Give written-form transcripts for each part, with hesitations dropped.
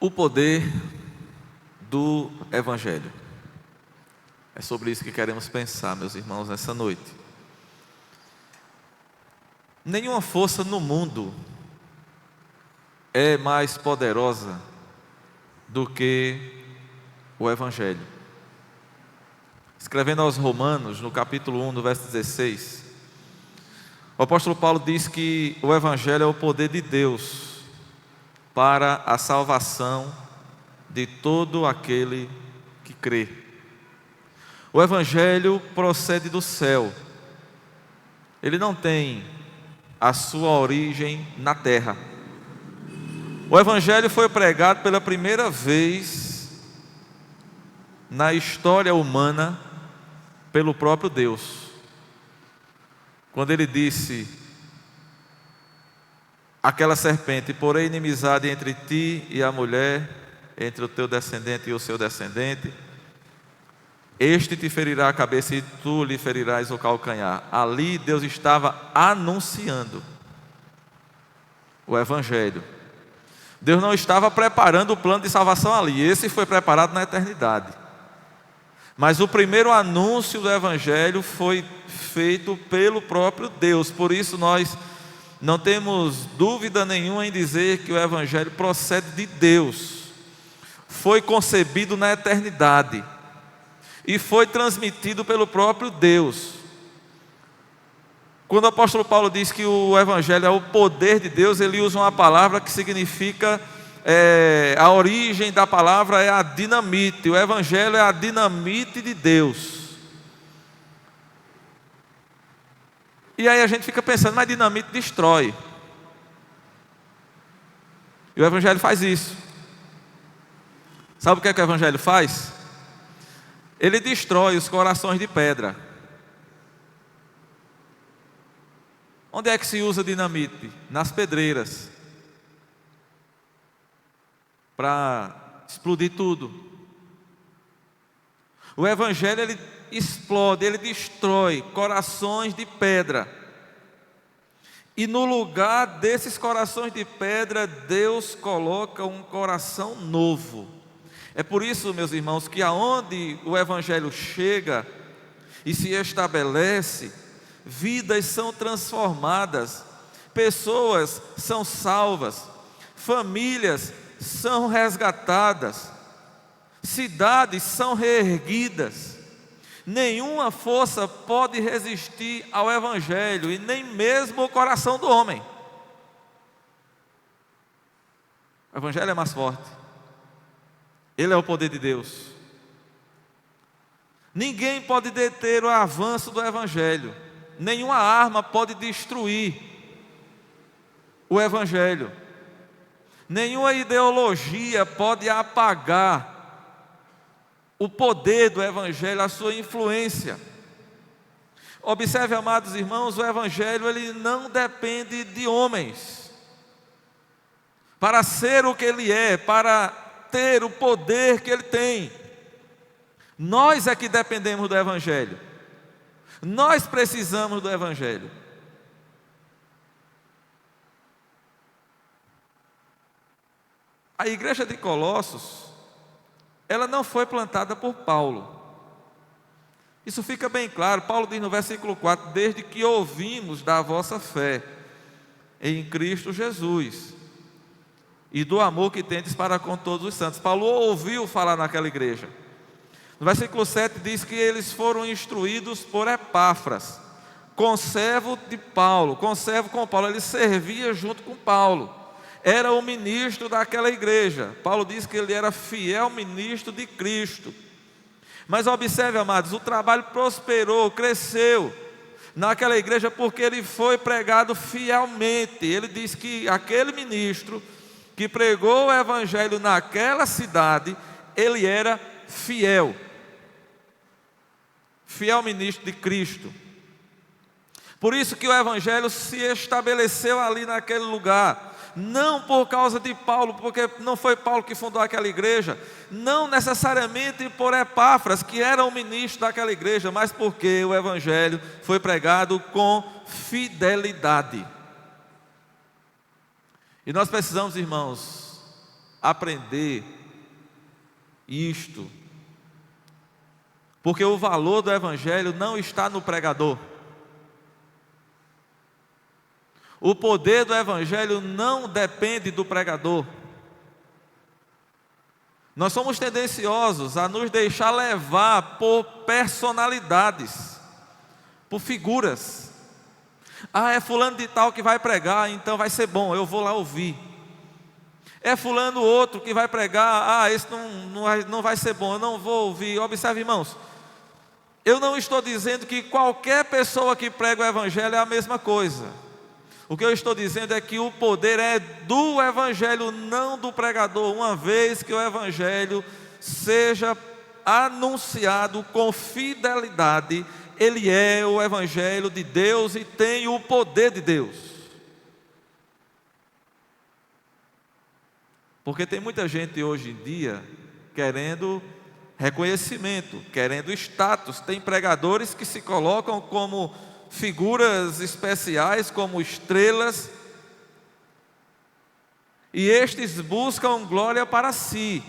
O poder do Evangelho. É sobre isso que queremos pensar, meus irmãos, nessa noite. Nenhuma força no mundo é mais poderosa do que o Evangelho. Escrevendo aos Romanos, no capítulo 1, no verso 16, o apóstolo Paulo diz que o Evangelho é o poder de Deus para a salvação de todo aquele que crê. O Evangelho procede do céu. Ele não tem a sua origem na terra. O Evangelho foi pregado pela primeira vez na história humana pelo próprio Deus, quando ele disse àquela serpente: porém inimizade entre ti e a mulher, entre o teu descendente e o seu descendente, este te ferirá a cabeça e tu lhe ferirás o calcanhar. Ali Deus estava anunciando o Evangelho. Deus não estava preparando o plano de salvação ali, esse foi preparado na eternidade. Mas o primeiro anúncio do Evangelho foi feito pelo próprio Deus. Por isso nós não temos dúvida nenhuma em dizer que o Evangelho procede de Deus. Foi concebido na eternidade e foi transmitido pelo próprio Deus. Quando o apóstolo Paulo diz que o Evangelho é o poder de Deus, ele usa uma palavra que significa, a origem da palavra é a dinamite. O Evangelho é a dinamite de Deus. E aí a gente fica pensando, mas dinamite destrói. E o Evangelho faz isso. Sabe o que é que o Evangelho faz? Ele destrói os corações de pedra. Onde é que se usa dinamite? Nas pedreiras, para explodir tudo. O Evangelho, ele explode, ele destrói corações de pedra. E no lugar desses corações de pedra, Deus coloca um coração novo. É por isso, meus irmãos, que aonde o Evangelho chega e se estabelece, vidas são transformadas, pessoas são salvas, famílias são resgatadas, cidades são reerguidas. Nenhuma força pode resistir ao Evangelho, e nem mesmo o coração do homem. O Evangelho é mais forte. Ele é o poder de Deus. Ninguém pode deter o avanço do Evangelho. Nenhuma arma pode destruir o Evangelho. Nenhuma ideologia pode apagar o poder do Evangelho, a sua influência. Observe, amados irmãos, o Evangelho, ele não depende de homens para ser o que ele é, para ter o poder que ele tem. Nós é que dependemos do Evangelho. Nós precisamos do Evangelho. A igreja de Colossos, ela não foi plantada por Paulo. Isso fica bem claro. Paulo diz no versículo 4: desde que ouvimos da vossa fé em Cristo Jesus e do amor que tendes para com todos os santos. Paulo ouviu falar naquela igreja. No versículo 7 diz que eles foram instruídos por Epáfras, conservo de Paulo, conservo com Paulo. Ele servia junto com Paulo, era o ministro daquela igreja. Paulo diz que ele era fiel ministro de Cristo. Mas observe, amados, o trabalho prosperou, cresceu naquela igreja porque ele foi pregado fielmente. Ele diz que aquele ministro que pregou o Evangelho naquela cidade, ele era fiel. Fiel ministro de Cristo. Por isso que o Evangelho se estabeleceu ali naquele lugar. Não por causa de Paulo, porque não foi Paulo que fundou aquela igreja. Não necessariamente por Epáfras, que era o ministro daquela igreja, mas porque o Evangelho foi pregado com fidelidade. E nós precisamos, irmãos, aprender isto, porque o valor do Evangelho não está no pregador. O poder do Evangelho não depende do pregador. Nós somos tendenciosos a nos deixar levar por personalidades, por figuras. É fulano de tal que vai pregar, então vai ser bom, eu vou lá ouvir. É fulano outro que vai pregar, esse não vai ser bom, eu não vou ouvir. Observe, irmãos, eu não estou dizendo que qualquer pessoa que prega o Evangelho é a mesma coisa. O que eu estou dizendo é que o poder é do Evangelho, não do pregador. Uma vez que o Evangelho seja anunciado com fidelidade, ele é o Evangelho de Deus e tem o poder de Deus. Porque tem muita gente hoje em dia querendo reconhecimento, querendo status. Tem pregadores que se colocam como figuras especiais, como estrelas, e estes buscam glória para si.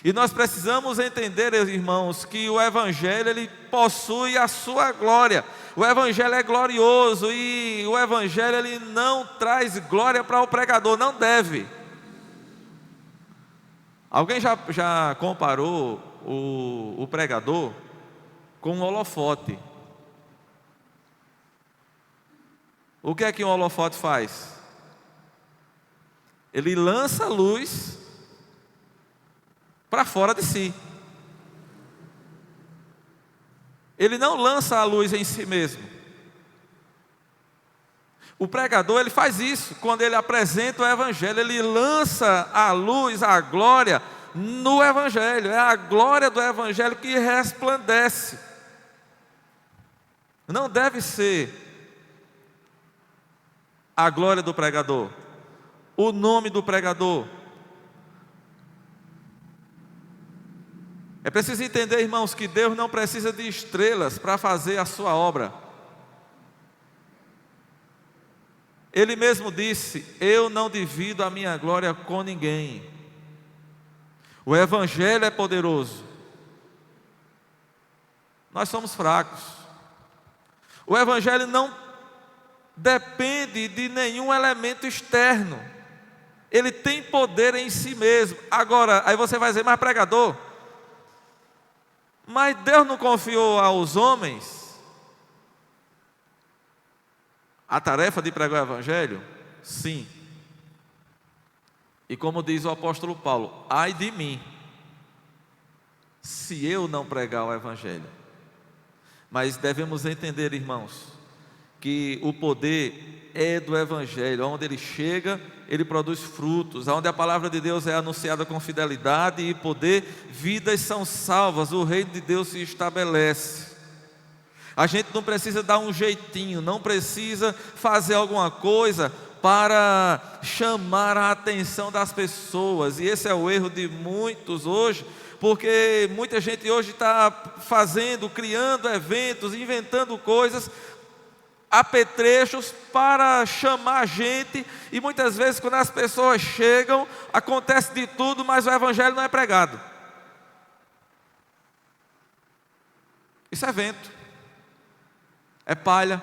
E nós precisamos entender, irmãos, que o Evangelho ele possui a sua glória. O Evangelho é glorioso e o Evangelho ele não traz glória para o pregador, não deve. Alguém já comparou o pregador com um holofote? O que é que um holofote faz? Ele lança a luz para fora de si. Ele não lança a luz em si mesmo. O pregador ele faz isso quando ele apresenta o Evangelho. Ele lança a luz, a glória no Evangelho. É a glória do Evangelho que resplandece. Não deve ser a glória do pregador, o nome do pregador. É preciso entender, irmãos, que Deus não precisa de estrelas para fazer a sua obra. Ele mesmo disse: eu não divido a minha glória com ninguém. O Evangelho é poderoso. Nós somos fracos. O Evangelho não depende de nenhum elemento externo. Ele tem poder em si mesmo. Agora, aí você vai dizer: mas pregador, mas Deus não confiou aos homens a tarefa de pregar o Evangelho? Sim. E como diz o apóstolo Paulo: ai de mim, se eu não pregar o Evangelho. Mas devemos entender, irmãos, que o poder é do Evangelho. Onde ele chega, ele produz frutos. Onde a palavra de Deus é anunciada com fidelidade e poder, vidas são salvas, o reino de Deus se estabelece. A gente não precisa dar um jeitinho, não precisa fazer alguma coisa para chamar a atenção das pessoas. E esse é o erro de muitos hoje, porque muita gente hoje está fazendo, criando eventos, inventando coisas, apetrechos para chamar a gente, e muitas vezes quando as pessoas chegam, acontece de tudo, mas o Evangelho não é pregado. Isso é vento, é palha.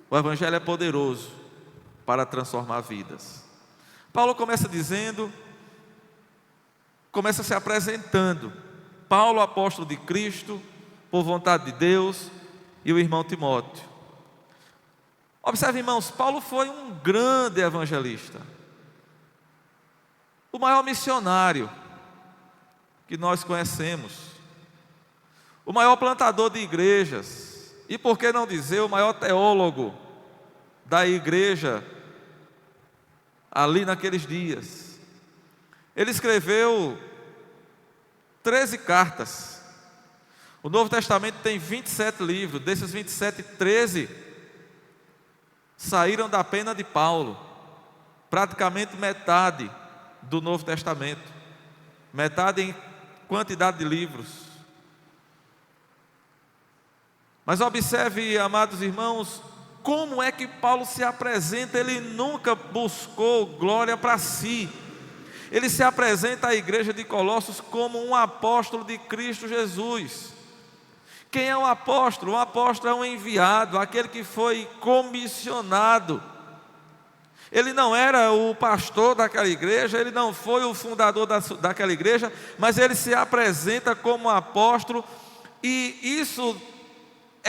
O Evangelho é poderoso para transformar vidas. Paulo começa se apresentando: Paulo, apóstolo de Cristo, por vontade de Deus, e o irmão Timóteo. Observe, irmãos, Paulo foi um grande evangelista, o maior missionário que nós conhecemos, o maior plantador de igrejas, e por que não dizer o maior teólogo da igreja ali naqueles dias. Ele escreveu 13 cartas. O Novo Testamento tem 27 livros. Desses 27, 13 saíram da pena de Paulo. Praticamente metade do Novo Testamento. Metade em quantidade de livros. Mas observe, amados irmãos, como é que Paulo se apresenta? Ele nunca buscou glória para si. Ele se apresenta à igreja de Colossos como um apóstolo de Cristo Jesus. Quem é um apóstolo? Um apóstolo é um enviado, aquele que foi comissionado. Ele não era o pastor daquela igreja, ele não foi o fundador daquela igreja, mas ele se apresenta como apóstolo, e isso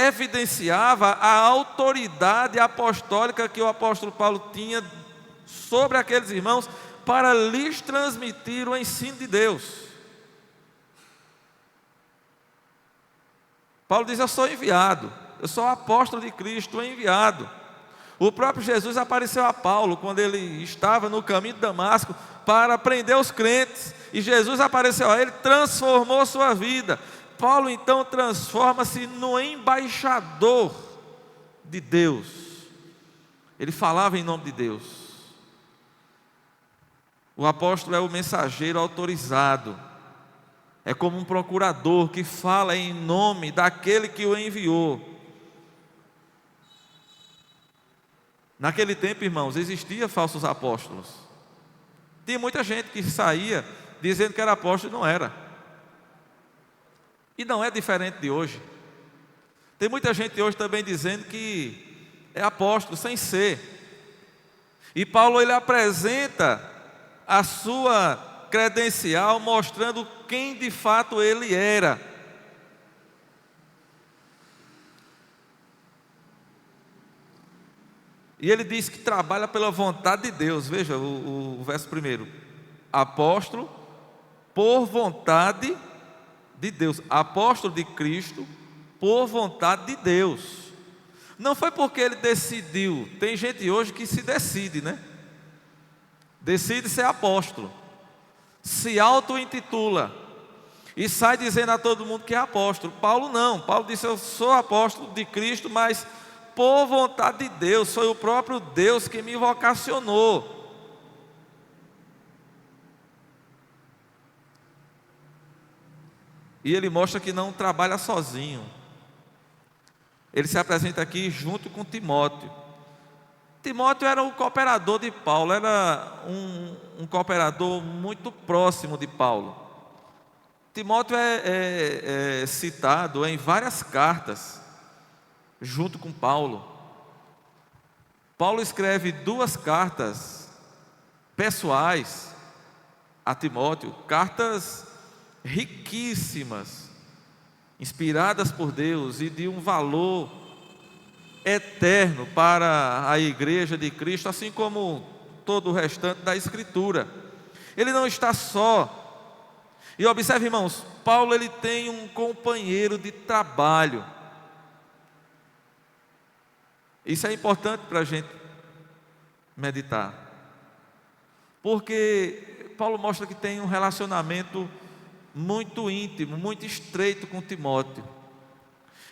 evidenciava a autoridade apostólica que o apóstolo Paulo tinha sobre aqueles irmãos para lhes transmitir o ensino de Deus. Paulo diz: eu sou enviado, eu sou apóstolo de Cristo, enviado. O próprio Jesus apareceu a Paulo quando ele estava no caminho de Damasco para prender os crentes, e Jesus apareceu a ele, transformou sua vida. Paulo então transforma-se no embaixador de Deus. Ele falava em nome de Deus. O apóstolo é o mensageiro autorizado, é como um procurador que fala em nome daquele que o enviou. Naquele tempo, irmãos, existia falsos apóstolos. Tinha muita gente que saía dizendo que era apóstolo e não era. E não é diferente de hoje. Tem muita gente hoje também dizendo que é apóstolo sem ser. E Paulo, ele apresenta a sua credencial mostrando quem de fato ele era. E ele diz que trabalha pela vontade de Deus. Veja o verso primeiro: apóstolo por vontade de Deus, apóstolo de Cristo por vontade de Deus. Não foi porque ele decidiu. Tem gente hoje que se decide, né? Decide ser apóstolo, se auto-intitula e sai dizendo a todo mundo que é apóstolo. Paulo não. Paulo disse: eu sou apóstolo de Cristo, mas por vontade de Deus. Foi o próprio Deus que me vocacionou. E ele mostra que não trabalha sozinho. Ele se apresenta aqui junto com Timóteo. Timóteo era o cooperador de Paulo, era um cooperador muito próximo de Paulo. Timóteo é citado em várias cartas, junto com Paulo. Paulo escreve 2 cartas pessoais a Timóteo, cartas riquíssimas, inspiradas por Deus e de um valor eterno para a igreja de Cristo, assim como todo o restante da Escritura. Ele não está só. E observe, irmãos, Paulo, ele tem um companheiro de trabalho. Isso é importante para a gente meditar, porque Paulo mostra que tem um relacionamento muito íntimo, muito estreito com Timóteo.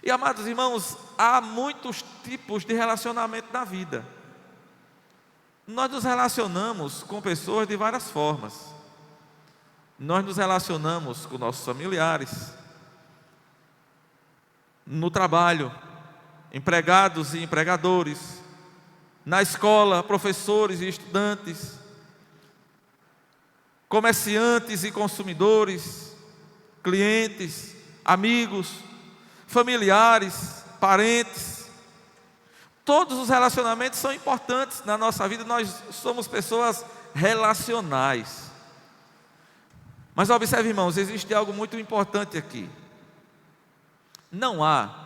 E, amados irmãos, há muitos tipos de relacionamento na vida. Nós nos relacionamos com pessoas de várias formas. Nós nos relacionamos com nossos familiares, no trabalho, empregados e empregadores, na escola, professores e estudantes, comerciantes e consumidores, clientes, amigos, familiares, parentes. Todos os relacionamentos são importantes na nossa vida. Nós somos pessoas relacionais. Mas observe, irmãos, existe algo muito importante aqui. Não há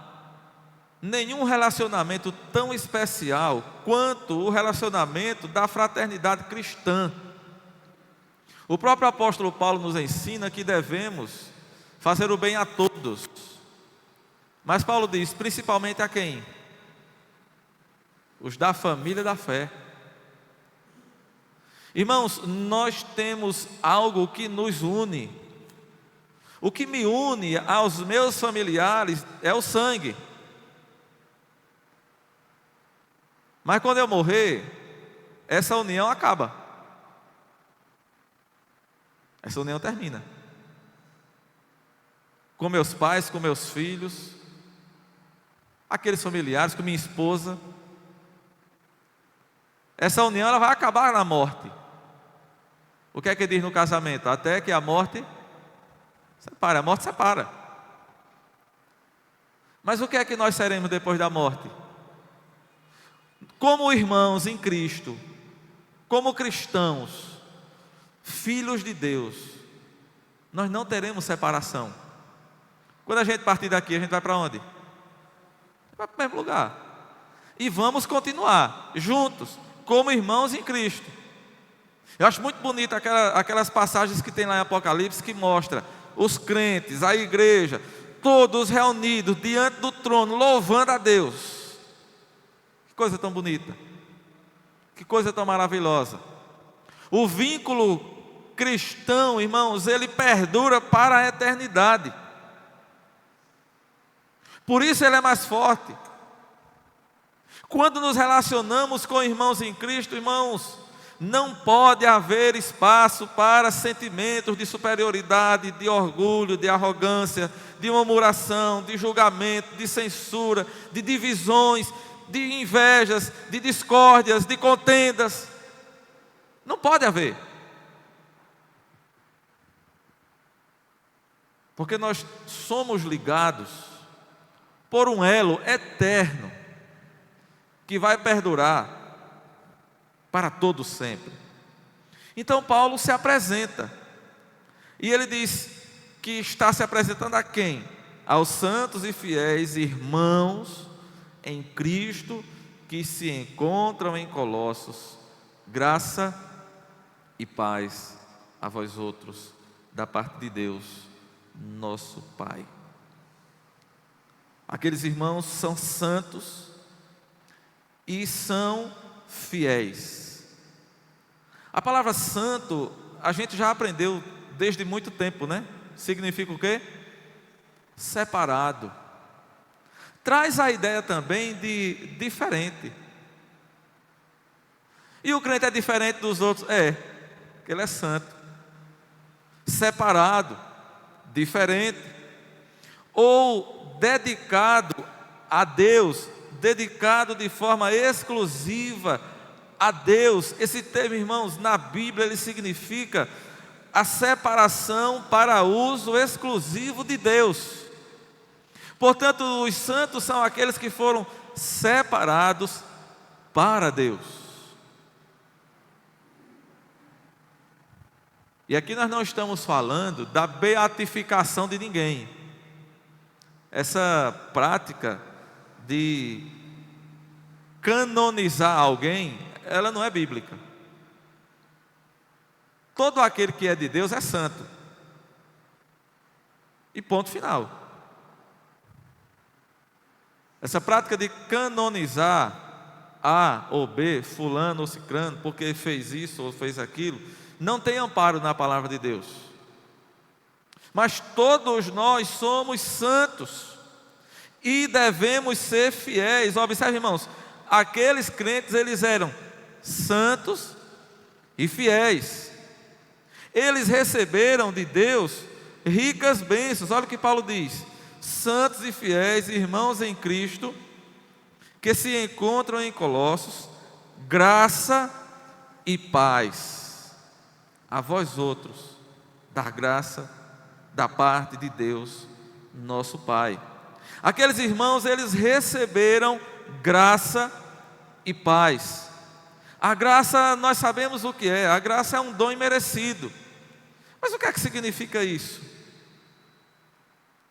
nenhum relacionamento tão especial quanto o relacionamento da fraternidade cristã. O próprio apóstolo Paulo nos ensina que devemos fazer o bem a todos. Mas Paulo diz: principalmente a quem? Os da família da fé. Irmãos, nós temos algo que nos une. O que me une aos meus familiares é o sangue. Mas quando eu morrer, essa união acaba. Essa união termina. Com meus pais, com meus filhos, aqueles familiares, com minha esposa. essa união ela vai acabar na morte. O que é que diz no casamento? Até que a morte separe. A morte separa. Mas o que é que nós seremos depois da morte? Como irmãos em Cristo, como cristãos, filhos de Deus, nós não teremos separação. Quando a gente partir daqui, a gente vai para onde? Vai para o mesmo lugar. E vamos continuar juntos, como irmãos em Cristo. Eu acho muito bonito aquelas passagens que tem lá em Apocalipse que mostra os crentes, a igreja, todos reunidos diante do trono, louvando a Deus. Que coisa tão bonita, que coisa tão maravilhosa. O vínculo cristão, irmãos, ele perdura para a eternidade. Por isso ele é mais forte. Quando nos relacionamos com irmãos em Cristo, irmãos, não pode haver espaço para sentimentos de superioridade, de orgulho, de arrogância, de murmuração, de julgamento, de censura, de divisões, de invejas, de discórdias, de contendas. Não pode haver. Porque nós somos ligados por um elo eterno que vai perdurar para todo sempre. Então Paulo se apresenta, e ele diz que está se apresentando a quem? Aos santos e fiéis irmãos em Cristo que se encontram em Colossos. Graça e paz a vós outros, da parte de Deus, nosso Pai. Aqueles irmãos são santos e são fiéis. A palavra santo, a gente já aprendeu desde muito tempo, né? Significa o quê? Separado. Traz a ideia também de diferente. E o crente é diferente dos outros? É, porque ele é santo. Separado, diferente. Ou dedicado a Deus, dedicado de forma exclusiva a Deus. Esse termo, irmãos, na Bíblia ele significa a separação para uso exclusivo de Deus. Portanto, os santos são aqueles que foram separados para Deus. E aqui nós não estamos falando da beatificação de ninguém. Essa prática de canonizar alguém, ela não é bíblica. Todo aquele que é de Deus é santo. E ponto final. Essa prática de canonizar A ou B, fulano ou cicrano, porque fez isso ou fez aquilo, não tem amparo na palavra de Deus. Mas todos nós somos santos e devemos ser fiéis. Observe, irmãos, aqueles crentes, eles eram santos e fiéis. Eles receberam de Deus ricas bênçãos. Olha o que Paulo diz: santos e fiéis, irmãos em Cristo, que se encontram em Colossos, graça e paz a vós outros, dar graça da parte de Deus, nosso Pai. Aqueles irmãos, eles receberam graça e paz. A graça, nós sabemos o que é. A graça é um dom imerecido. Mas o que é que significa isso?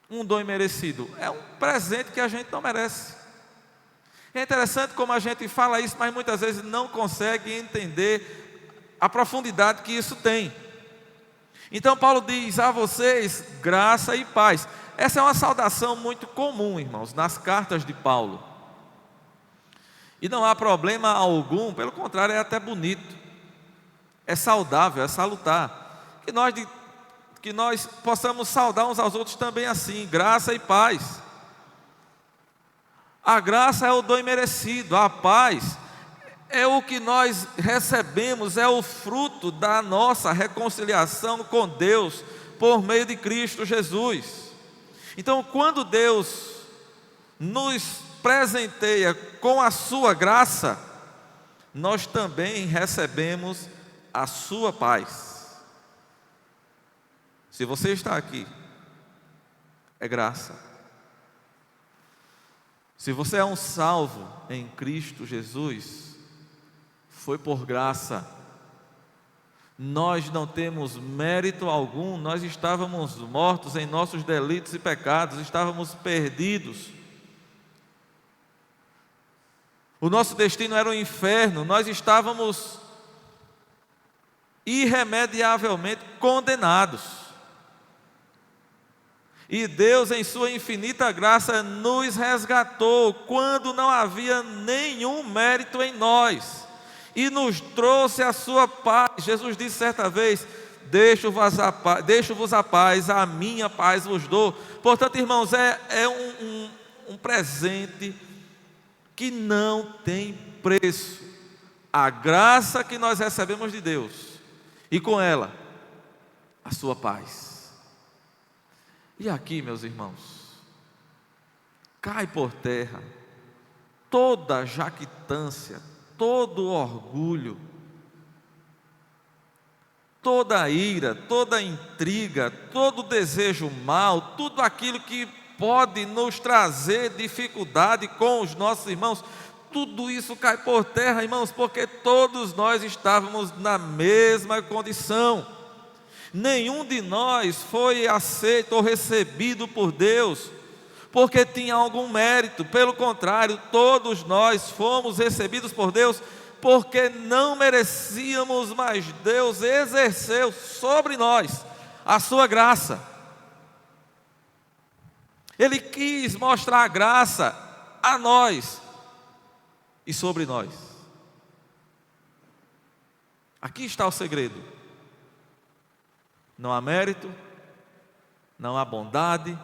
Um dom imerecido é um presente que a gente não merece. É interessante como a gente fala isso, mas muitas vezes não consegue entender a profundidade que isso tem. Então Paulo diz a vocês graça e paz. Essa é uma saudação muito comum, irmãos, nas cartas de Paulo. E não há problema algum, pelo contrário, é até bonito. É saudável, é salutar. Que nós possamos saudar uns aos outros também assim, graça e paz. A graça é o dom imerecido, a paz é o que nós recebemos, é o fruto da nossa reconciliação com Deus por meio de Cristo Jesus. Então, quando Deus nos presenteia com a sua graça, nós também recebemos a sua paz. Se você está aqui, é graça. Se você é um salvo em Cristo Jesus, foi por graça. Nós não temos mérito algum, nós estávamos mortos em nossos delitos e pecados, estávamos perdidos. O nosso destino era o inferno, nós estávamos irremediavelmente condenados. E Deus, em sua infinita graça, nos resgatou quando não havia nenhum mérito em nós, e nos trouxe a sua paz. Jesus disse certa vez: deixo-vos a paz, a minha paz vos dou. Portanto, irmãos, é um presente que não tem preço, a graça que nós recebemos de Deus, e com ela, a sua paz. E aqui, meus irmãos, cai por terra toda jactância, todo orgulho, toda ira, toda intriga, todo desejo mau, tudo aquilo que pode nos trazer dificuldade com os nossos irmãos. Tudo isso cai por terra, irmãos, porque todos nós estávamos na mesma condição. Nenhum de nós foi aceito ou recebido por Deus porque tinha algum mérito. Pelo contrário, todos nós fomos recebidos por Deus porque não merecíamos, mas Deus exerceu sobre nós a sua graça. Ele quis mostrar a graça a nós e sobre nós. Aqui está o segredo. Não há mérito, não há bondade,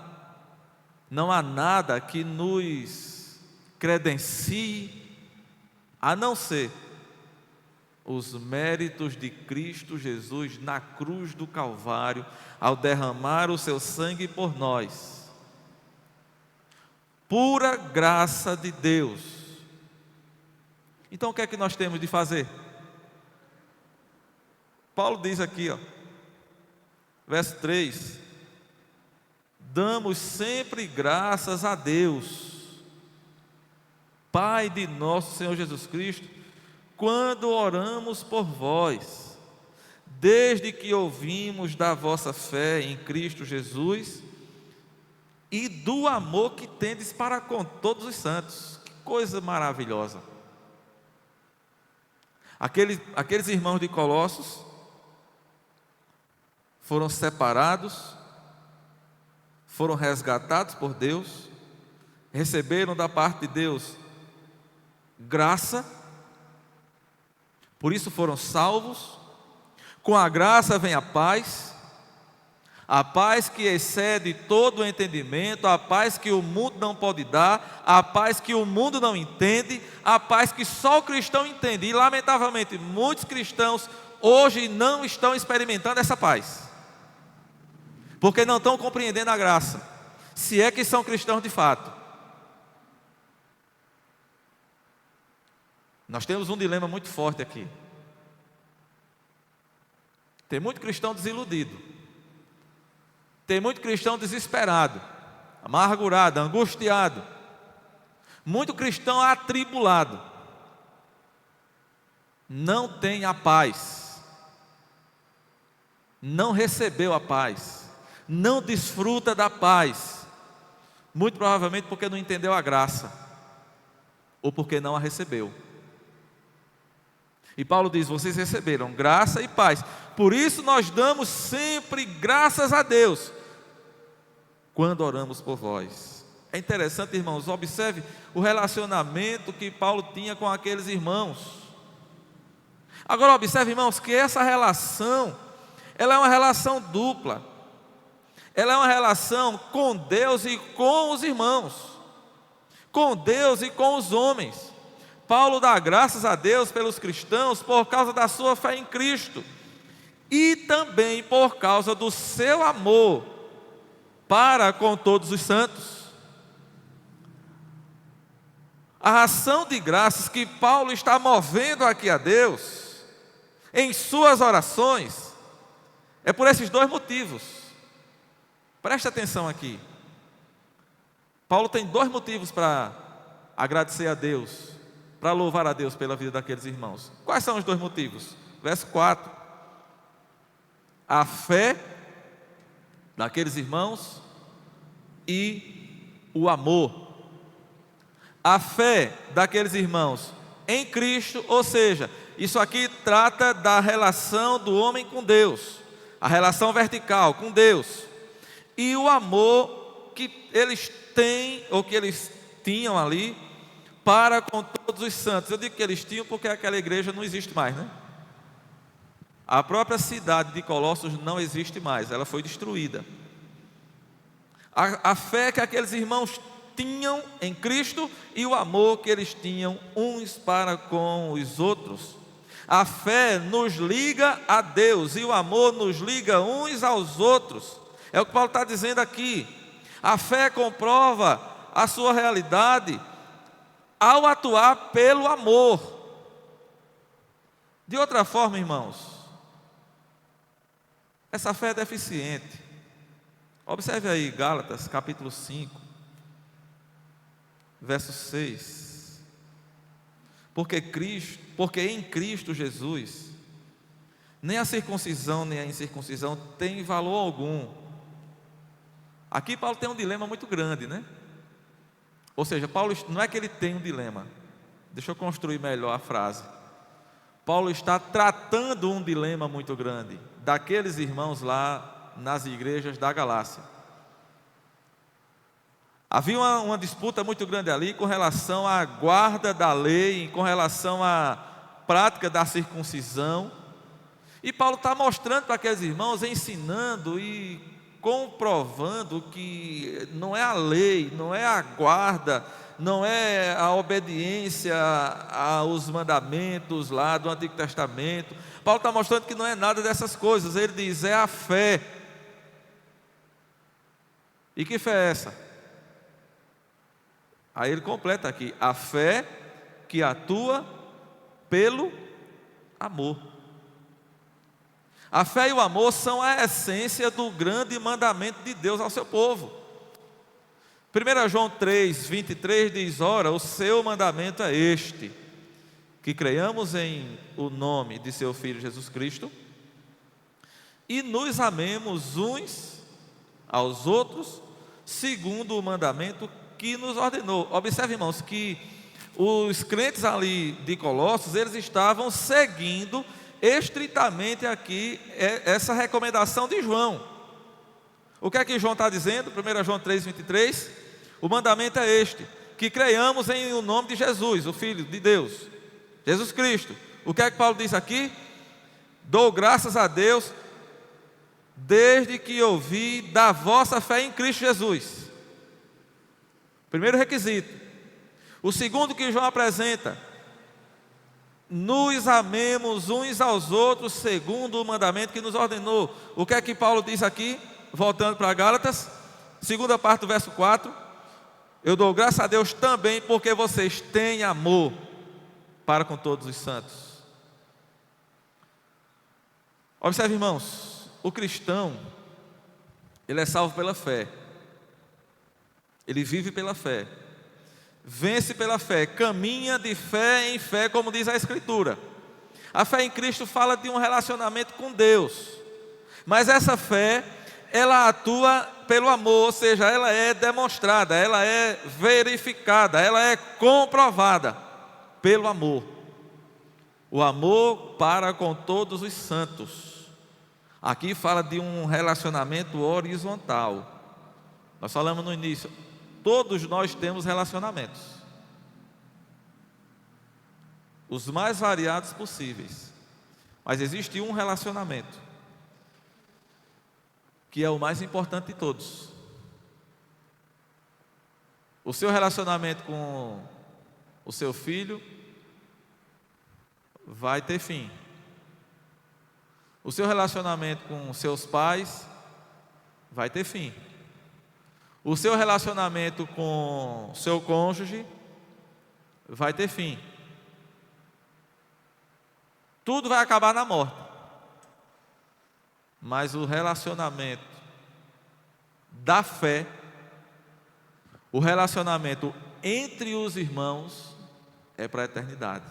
não há nada que nos credencie, a não ser os méritos de Cristo Jesus na cruz do Calvário, ao derramar o seu sangue por nós. Pura graça de Deus. Então o que é que nós temos de fazer? Paulo diz aqui, verso 3: damos sempre graças a Deus, Pai de nosso Senhor Jesus Cristo, quando oramos por vós, desde que ouvimos da vossa fé em Cristo Jesus e do amor que tendes para com todos os santos. Que coisa maravilhosa! Aqueles irmãos de Colossos foram separados, foram resgatados por Deus, receberam da parte de Deus graça, por isso foram salvos. Com a graça vem a paz que excede todo o entendimento, a paz que o mundo não pode dar, a paz que o mundo não entende, a paz que só o cristão entende. E lamentavelmente muitos cristãos hoje não estão experimentando essa paz, porque não estão compreendendo a graça, se é que são cristãos de fato. Nós temos um dilema muito forte aqui. Tem muito cristão desiludido, tem muito cristão desesperado, amargurado, angustiado, muito cristão atribulado, não tem a paz, não recebeu a paz, não desfruta da paz, muito provavelmente porque não entendeu a graça, ou porque não a recebeu. E Paulo diz: vocês receberam graça e paz, por isso nós damos sempre graças a Deus quando oramos por vós. É interessante, irmãos, observe o relacionamento que Paulo tinha com aqueles irmãos. Agora observe, irmãos, que essa relação, ela é uma relação dupla. Ela é uma relação com Deus e com os irmãos, com Deus e com os homens. Paulo dá graças a Deus pelos cristãos por causa da sua fé em Cristo e também por causa do seu amor para com todos os santos. A ação de graças que Paulo está movendo aqui a Deus, em suas orações, é por esses dois motivos. Preste atenção aqui. Paulo tem dois motivos para agradecer a Deus, para louvar a Deus pela vida daqueles irmãos. Quais são os dois motivos? Verso 4. A fé daqueles irmãos e o amor. A fé daqueles irmãos em Cristo, ou seja, isso aqui trata da relação do homem com Deus, a relação vertical com Deus, e o amor que eles têm, ou que eles tinham ali, para com todos os santos. Eu digo que eles tinham porque aquela igreja não existe mais, né? A própria cidade de Colossos não existe mais, ela foi destruída. A fé que aqueles irmãos tinham em Cristo e o amor que eles tinham uns para com os outros. A fé nos liga a Deus e o amor nos liga uns aos outros. É o que Paulo está dizendo aqui. A fé comprova a sua realidade ao atuar pelo amor. De outra forma, irmãos, essa fé é deficiente. Observe aí Gálatas capítulo 5, verso 6. Porque em Cristo Jesus, nem a circuncisão nem a incircuncisão tem valor algum. Aqui Paulo tem um dilema muito grande, né? Ou seja, Paulo não é que ele tem um dilema. Deixa eu construir melhor a frase. Paulo está tratando um dilema muito grande daqueles irmãos lá nas igrejas da Galácia. Havia uma disputa muito grande ali com relação à guarda da lei, com relação à prática da circuncisão. E Paulo está mostrando para aqueles irmãos, ensinando e comprovando que não é a lei, não é a guarda, não é a obediência aos mandamentos lá do Antigo Testamento. Paulo está mostrando que não é nada dessas coisas. Ele diz, é a fé. E que fé é essa? Aí ele completa aqui, a fé que atua pelo amor. A fé e o amor são a essência do grande mandamento de Deus ao seu povo. 1 João 3, 23 diz, ora, o seu mandamento é este, que creiamos em o nome de seu Filho Jesus Cristo, e nos amemos uns aos outros, segundo o mandamento que nos ordenou. Observe, irmãos, que os crentes ali de Colossos, eles estavam seguindo estritamente aqui essa recomendação de João. O que é que João está dizendo? 1 João 3, 23, o mandamento é este, que creiamos em o nome de Jesus, o Filho de Deus, Jesus Cristo. O que é que Paulo diz aqui? Dou graças a Deus, desde que ouvi da vossa fé em Cristo Jesus. Primeiro requisito. O segundo que João apresenta, nos amemos uns aos outros segundo o mandamento que nos ordenou. O que é que Paulo diz aqui? Voltando para Gálatas, segunda parte do verso 4. Eu dou graças a Deus também porque vocês têm amor para com todos os santos. Observe, irmãos, o cristão, ele é salvo pela fé. Ele vive pela fé, vence pela fé, caminha de fé em fé, como diz a Escritura. A fé em Cristo fala de um relacionamento com Deus, mas essa fé, ela atua pelo amor, ou seja, ela é demonstrada, ela é verificada, ela é comprovada pelo amor. O amor para com todos os santos. Aqui fala de um relacionamento horizontal. Nós falamos no início, todos nós temos relacionamentos, os mais variados possíveis, mas existe um relacionamento que é o mais importante de todos. O seu relacionamento com o seu filho vai ter fim. O seu relacionamento com seus pais vai ter fim. O seu relacionamento com seu cônjuge vai ter fim. Tudo vai acabar na morte. Mas o relacionamento da fé, o relacionamento entre os irmãos, é para a eternidade.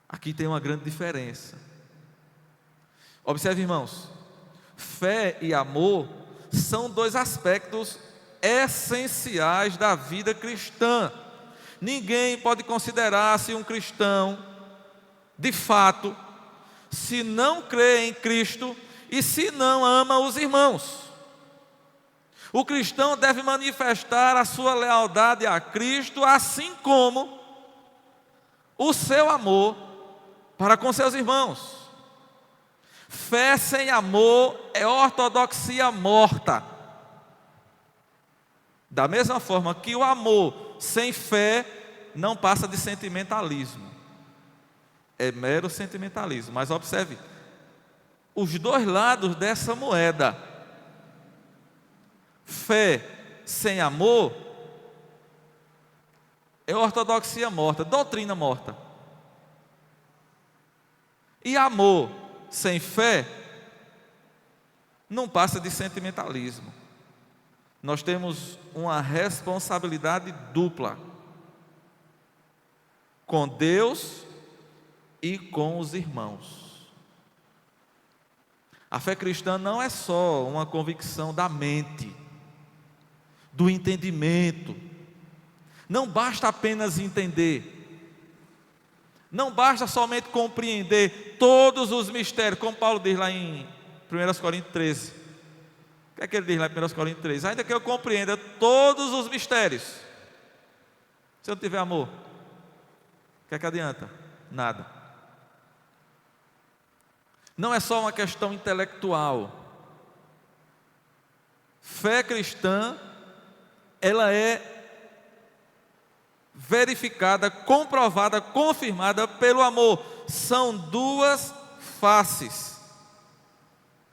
Aqui tem uma grande diferença. Observe, irmãos, fé e amor são dois aspectos essenciais da vida cristã. Ninguém pode considerar-se um cristão, de fato, se não crê em Cristo e se não ama os irmãos. O cristão deve manifestar a sua lealdade a Cristo, assim como o seu amor para com seus irmãos. Fé sem amor é ortodoxia morta. Da mesma forma que o amor sem fé não passa de sentimentalismo. É mero sentimentalismo. Mas observe, os dois lados dessa moeda. Fé sem amor é ortodoxia morta, doutrina morta. E amor sem fé não passa de sentimentalismo. Nós temos uma responsabilidade dupla com Deus e com os irmãos. A fé cristã não é só uma convicção da mente, do entendimento. Não basta apenas entender. Não basta somente compreender todos os mistérios, como Paulo diz lá em 1 Coríntios 13. O que é que ele diz lá em 1 Coríntios 13? Ainda que eu compreenda todos os mistérios, se eu não tiver amor, o que é que adianta? Nada. Não é só uma questão intelectual. Fé cristã, ela é verificada, comprovada, confirmada pelo amor. São duas faces,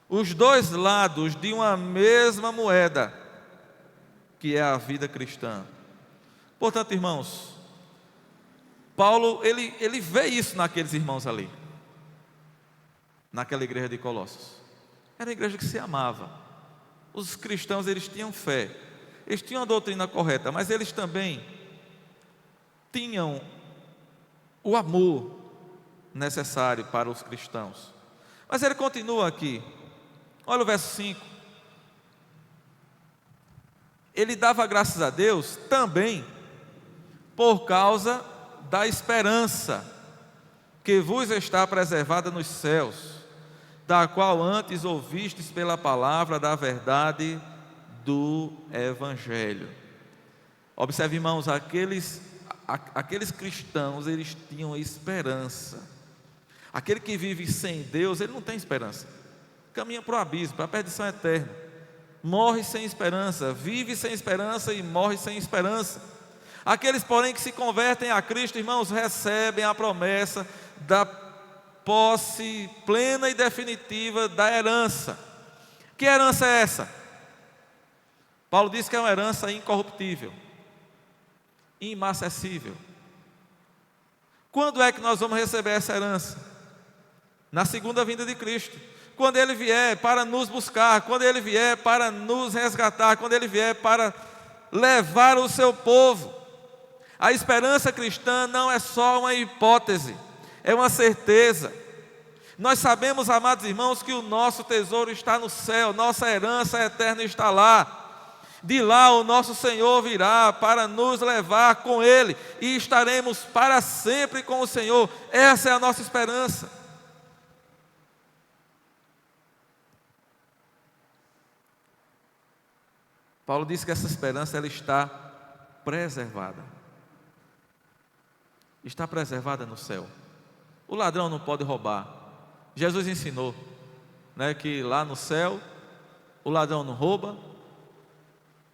os dois lados de uma mesma moeda, que é a vida cristã. Portanto, irmãos, Paulo, ele vê isso naqueles irmãos ali, naquela igreja de Colossos. Era uma igreja que se amava. Os cristãos, eles tinham fé, eles tinham a doutrina correta, mas eles também tinham o amor necessário para os cristãos. Mas ele continua aqui, olha o verso 5. Ele dava graças a Deus também por causa da esperança que vos está preservada nos céus, da qual antes ouvistes pela palavra da verdade do Evangelho. Observe, irmãos, aqueles cristãos, eles tinham esperança. Aquele que vive sem Deus, ele não tem esperança, caminha para o abismo, para a perdição eterna, morre sem esperança, vive sem esperança e morre sem esperança. Aqueles, porém, que se convertem a Cristo, irmãos, recebem a promessa da posse plena e definitiva da herança. Que herança é essa? Paulo diz que é uma herança incorruptível, inacessível. Quando é que nós vamos receber essa herança? Na segunda vinda de Cristo, quando Ele vier para nos buscar, quando Ele vier para nos resgatar, quando Ele vier para levar o seu povo. A esperança cristã não é só uma hipótese, é uma certeza. Nós sabemos, amados irmãos, que o nosso tesouro está no céu, nossa herança eterna está lá. De lá o nosso Senhor virá para nos levar com Ele, e estaremos para sempre com o Senhor. Essa é a nossa esperança. Paulo diz que essa esperança, ela está preservada. Está preservada no céu. O ladrão não pode roubar. Jesus ensinou, né, que lá no céu o ladrão não rouba,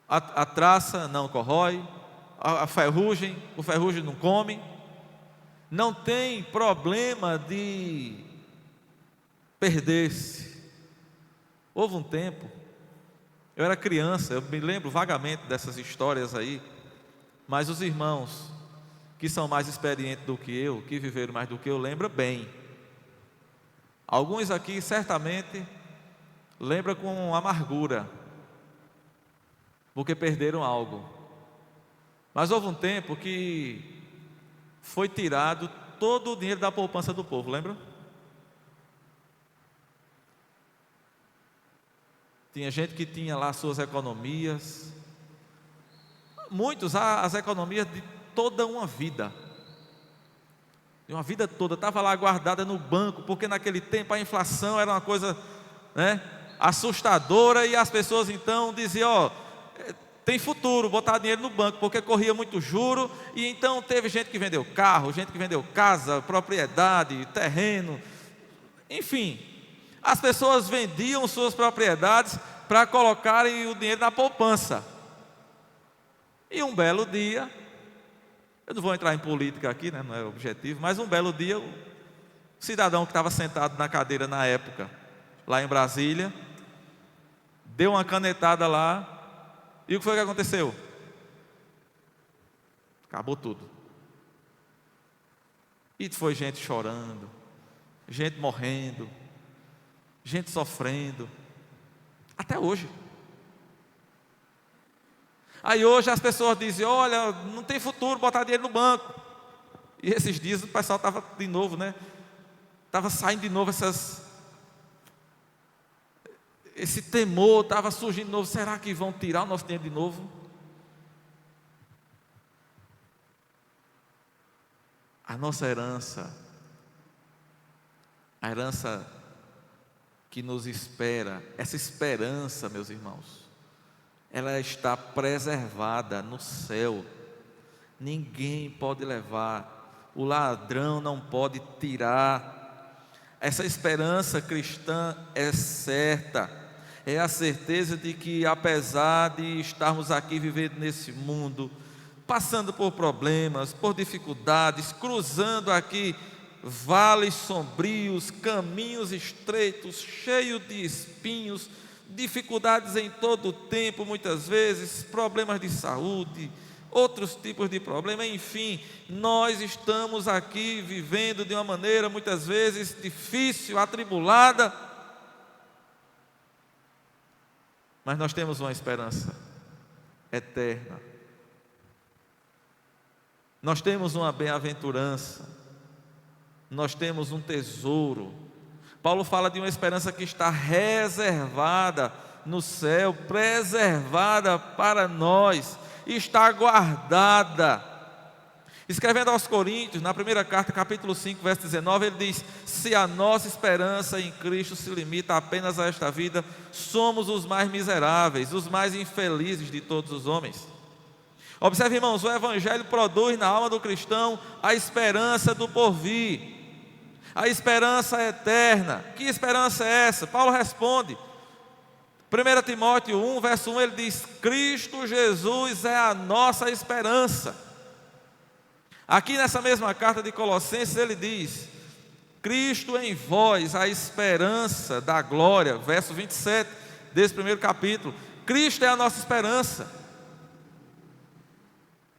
a traça não corrói, o ferrugem não come, não tem problema de perder-se. Houve um tempo, eu era criança, eu me lembro vagamente dessas histórias aí, Mas os irmãos que são mais experientes do que eu, que viveram mais do que eu, lembram bem. Alguns aqui certamente lembram com amargura, porque perderam algo. Mas houve um tempo que foi tirado todo o dinheiro da poupança do povo, lembra? Tinha gente que tinha lá suas economias, muitos as economias de toda uma vida, de uma vida toda, estava lá guardada no banco, porque naquele tempo a inflação era uma coisa, né, assustadora, e as pessoas então diziam, tem futuro botar dinheiro no banco, porque corria muito juro, e então teve gente que vendeu carro, gente que vendeu casa, propriedade, terreno, enfim, as pessoas vendiam suas propriedades para colocarem o dinheiro na poupança. E um belo dia, eu não vou entrar em política aqui, né, não é o objetivo, mas um belo dia, o cidadão que estava sentado na cadeira na época, lá em Brasília, deu uma canetada lá, e o que foi que aconteceu? Acabou tudo. E foi gente chorando, gente morrendo, gente sofrendo, até hoje. Aí hoje as pessoas dizem, olha, não tem futuro botar dinheiro no banco. E esses dias o pessoal estava de novo, né? Estava saindo de novo esse temor, estava surgindo de novo. Será que vão tirar o nosso dinheiro de novo? A nossa herança, a herança que nos espera, essa esperança, meus irmãos, ela está preservada no céu. Ninguém pode levar, o ladrão não pode tirar. Essa esperança cristã é certa, é a certeza de que, apesar de estarmos aqui vivendo nesse mundo, passando por problemas, por dificuldades, cruzando aqui vales sombrios, caminhos estreitos, cheios de espinhos, dificuldades em todo o tempo, muitas vezes, problemas de saúde, outros tipos de problemas, enfim, nós estamos aqui vivendo de uma maneira muitas vezes difícil, atribulada, mas nós temos uma esperança eterna, nós temos uma bem-aventurança, nós temos um tesouro. Paulo fala de uma esperança que está reservada no céu, preservada para nós, está guardada. Escrevendo aos Coríntios, na primeira carta, capítulo 5, verso 19, ele diz: se a nossa esperança em Cristo se limita apenas a esta vida, somos os mais miseráveis, os mais infelizes de todos os homens. Observe, irmãos, o Evangelho produz na alma do cristão a esperança do porvir, a esperança eterna. Que esperança é essa? Paulo responde, 1 Timóteo 1, verso 1, ele diz: Cristo Jesus é a nossa esperança. Aqui nessa mesma carta de Colossenses ele diz: Cristo em vós, a esperança da glória, verso 27 desse primeiro capítulo. Cristo é a nossa esperança.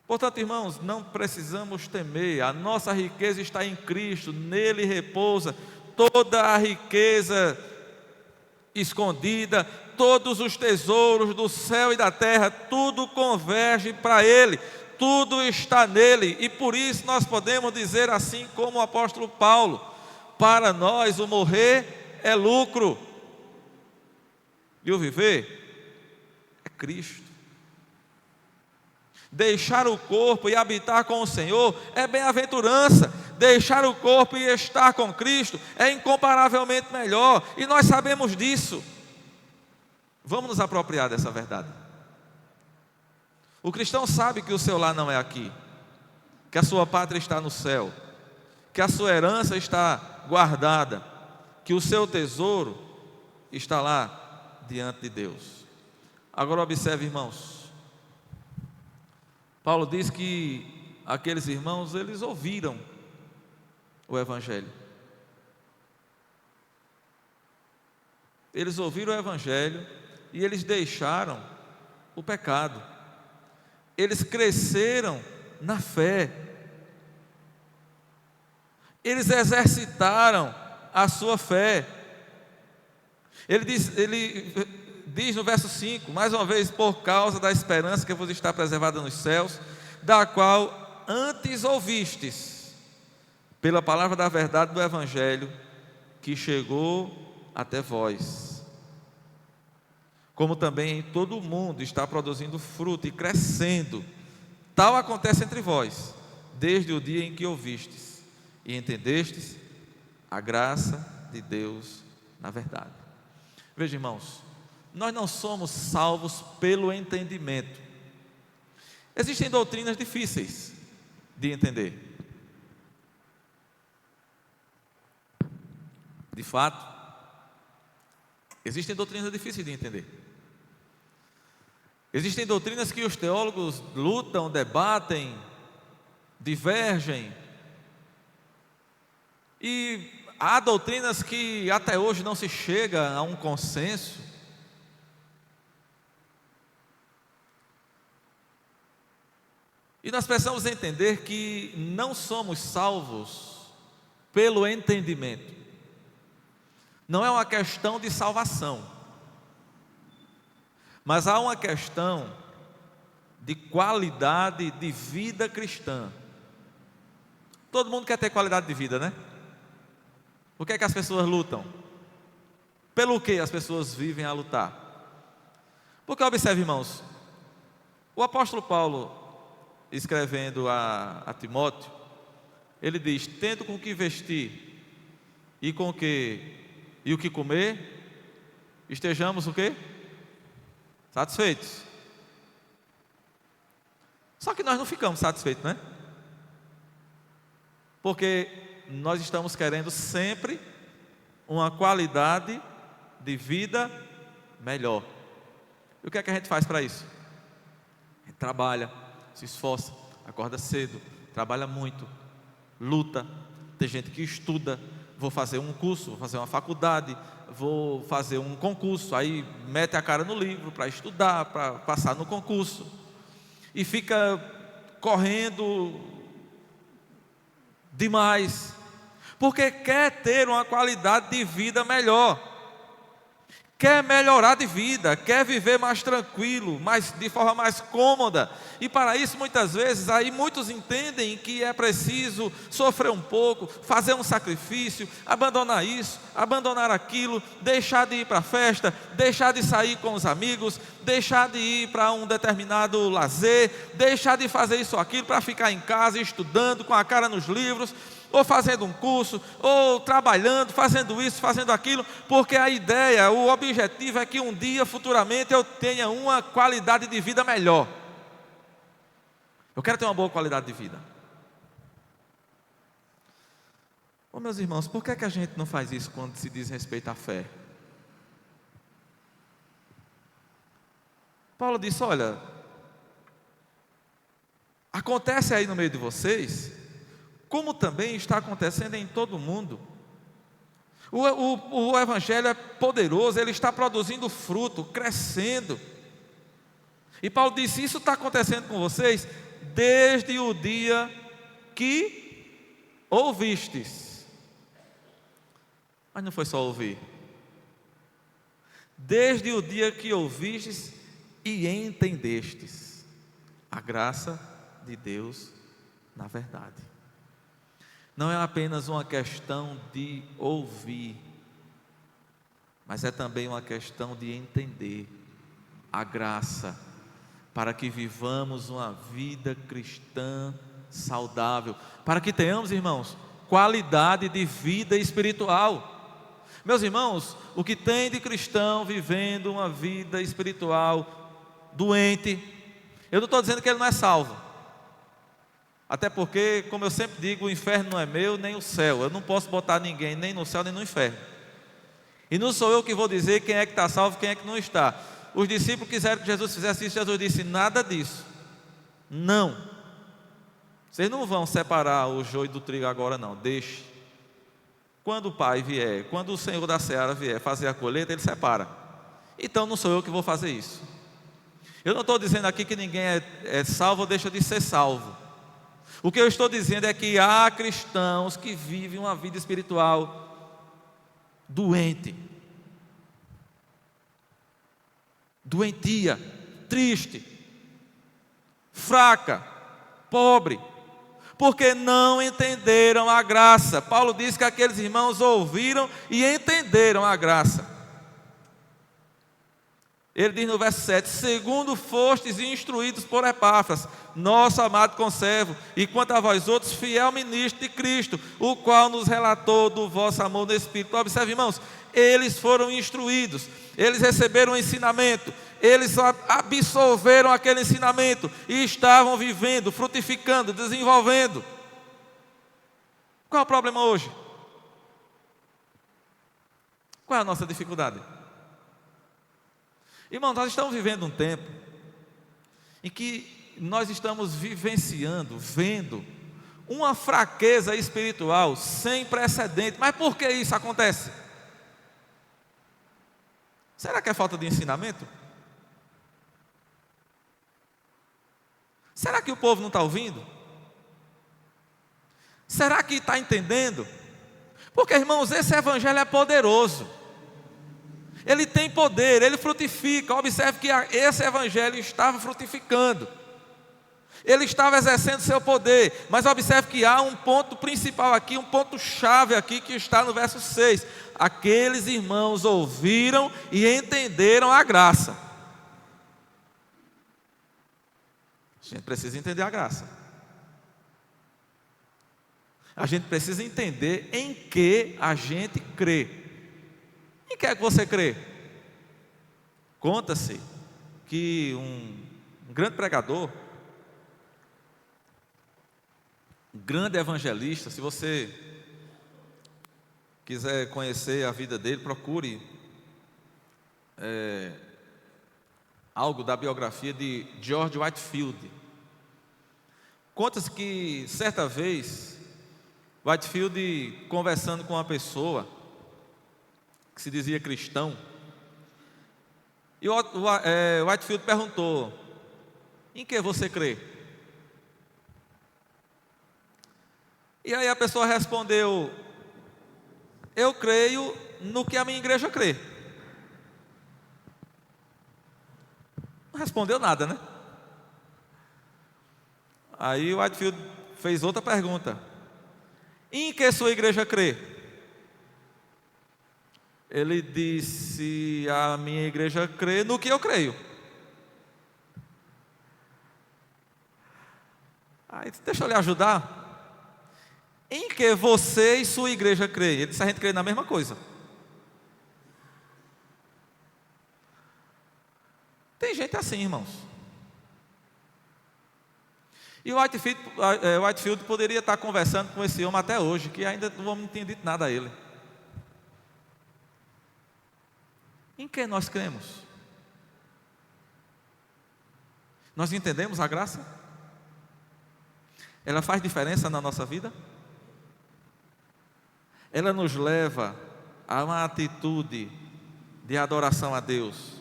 Portanto, irmãos, não precisamos temer, a nossa riqueza está em Cristo, nele repousa toda a riqueza escondida, todos os tesouros do céu e da terra, tudo converge para Ele, tudo está nele, e por isso nós podemos dizer assim como o apóstolo Paulo: para nós o morrer é lucro, e o viver é Cristo. Deixar o corpo e habitar com o Senhor é bem-aventurança. Deixar o corpo e estar com Cristo é incomparavelmente melhor, e nós sabemos disso. Vamos nos apropriar dessa verdade. O cristão sabe que o seu lar não é aqui, que a sua pátria está no céu, que a sua herança está guardada, que o seu tesouro está lá diante de Deus. Agora observe, irmãos, Paulo diz que aqueles irmãos, eles ouviram o Evangelho. Eles ouviram o Evangelho e eles deixaram o pecado. eles cresceram na fé, eles exercitaram a sua fé. Ele diz no verso 5, mais uma vez: por causa da esperança que vos está preservada nos céus, da qual antes ouvistes, pela palavra da verdade do Evangelho, que chegou até vós, como também em todo o mundo está produzindo fruto e crescendo. Tal acontece entre vós, desde o dia em que ouvistes e entendestes a graça de Deus na verdade. Veja, irmãos, nós não somos salvos pelo entendimento. Existem doutrinas difíceis de entender. De fato, existem doutrinas difíceis de entender. Existem doutrinas que os teólogos lutam, debatem, divergem. E há doutrinas que até hoje não se chega a um consenso. E nós precisamos entender que não somos salvos pelo entendimento. Não é uma questão de salvação, mas há uma questão de qualidade de vida cristã. Todo mundo quer ter qualidade de vida, né? Por que é que as pessoas lutam? Pelo que as pessoas vivem a lutar? Porque observe, irmãos, o apóstolo Paulo, escrevendo a Timóteo, ele diz: tendo com o que vestir e com o que comer, estejamos o quê? Satisfeitos. Só que nós não ficamos satisfeitos, né? Porque nós estamos querendo sempre uma qualidade de vida melhor. E o que é que a gente faz para isso? A gente trabalha, se esforça, acorda cedo, trabalha muito, luta. Tem gente que estuda: vou fazer um curso, vou fazer uma faculdade, vou fazer um concurso. Aí mete a cara no livro para estudar, para passar no concurso, e fica correndo demais, porque quer ter uma qualidade de vida melhor, quer melhorar de vida, quer viver mais tranquilo, de forma mais cômoda. E para isso, muitas vezes, aí muitos entendem que é preciso sofrer um pouco, fazer um sacrifício, abandonar isso, abandonar aquilo, deixar de ir para a festa, deixar de sair com os amigos, deixar de ir para um determinado lazer, deixar de fazer isso ou aquilo para ficar em casa estudando com a cara nos livros, ou fazendo um curso, ou trabalhando, fazendo isso, fazendo aquilo, porque a ideia, o objetivo é que um dia, futuramente, eu tenha uma qualidade de vida melhor. Eu quero ter uma boa qualidade de vida. Ô, meus irmãos, por que é que a gente não faz isso quando se diz respeito à fé? Paulo disse: olha, acontece aí no meio de vocês, como também está acontecendo em todo o mundo. O Evangelho é poderoso, ele está produzindo fruto, crescendo. E Paulo disse: isso está acontecendo com vocês desde o dia que ouvistes. Mas não foi só ouvir. Desde o dia que ouvistes e entendestes a graça de Deus na verdade. Não é apenas uma questão de ouvir, mas é também uma questão de entender a graça, para que vivamos uma vida cristã saudável, para que tenhamos, irmãos, qualidade de vida espiritual. Meus irmãos, o que tem de cristão vivendo uma vida espiritual doente, eu não estou dizendo que ele não é salvo, até porque, como eu sempre digo, o inferno não é meu, nem o céu. Eu não posso botar ninguém nem no céu, nem no inferno. E não sou eu que vou dizer quem é que está salvo, quem é que não está. Os discípulos quiseram que Jesus fizesse isso. Jesus disse: nada disso. Não. Vocês não vão separar o joio do trigo agora, não. Deixe. Quando o Pai vier, quando o Senhor da Seara vier fazer a colheita, Ele separa. Então não sou eu que vou fazer isso. Eu não estou dizendo aqui que ninguém é salvo ou deixa de ser salvo. O que eu estou dizendo é que há cristãos que vivem uma vida espiritual doente, doentia, triste, fraca, pobre, porque não entenderam a graça. Paulo diz que aqueles irmãos ouviram e entenderam a graça. Ele diz no verso 7: segundo fostes instruídos por Epáfras, nosso amado conservo, e quanto a vós outros, fiel ministro de Cristo, o qual nos relatou do vosso amor no Espírito. Observe, irmãos, eles foram instruídos, eles receberam o ensinamento, eles absorveram aquele ensinamento e estavam vivendo, frutificando, desenvolvendo. Qual é o problema hoje? Qual é a nossa dificuldade? Irmão, nós estamos vivendo um tempo em que nós estamos vivenciando, vendo uma fraqueza espiritual sem precedente. Mas por que isso acontece? Será que é falta de ensinamento? Será que o povo não está ouvindo? Será que está entendendo? Porque, irmãos, esse evangelho é poderoso. Ele tem poder, ele frutifica. Observe que esse evangelho estava frutificando, ele estava exercendo seu poder. Mas observe que há um ponto principal aqui, um ponto chave aqui, que está no verso 6. Aqueles irmãos ouviram e entenderam a graça. A gente precisa entender a graça. A gente precisa entender em que a gente crê. Em que é que você crê? Conta-se que um grande pregador, um grande evangelista, se você quiser conhecer a vida dele, procure algo da biografia de George Whitefield. Conta-se que certa vez Whitefield, conversando com uma pessoa que se dizia cristão, e Whitefield perguntou: em que você crê? E aí a pessoa respondeu: eu creio no que a minha igreja crê. Não respondeu nada, né? Aí Whitefield fez outra pergunta: em que sua igreja crê? Ele disse: a minha igreja crê no que eu creio. Aí, deixa eu lhe ajudar. Em que você e sua igreja creem? Ele disse: a gente crê na mesma coisa. Tem gente assim, irmãos. E o Whitefield poderia estar conversando com esse homem até hoje, que ainda o homem não tinha dito nada a ele. Em que nós cremos? Nós entendemos a graça? Ela faz diferença na nossa vida? Ela nos leva a uma atitude de adoração a Deus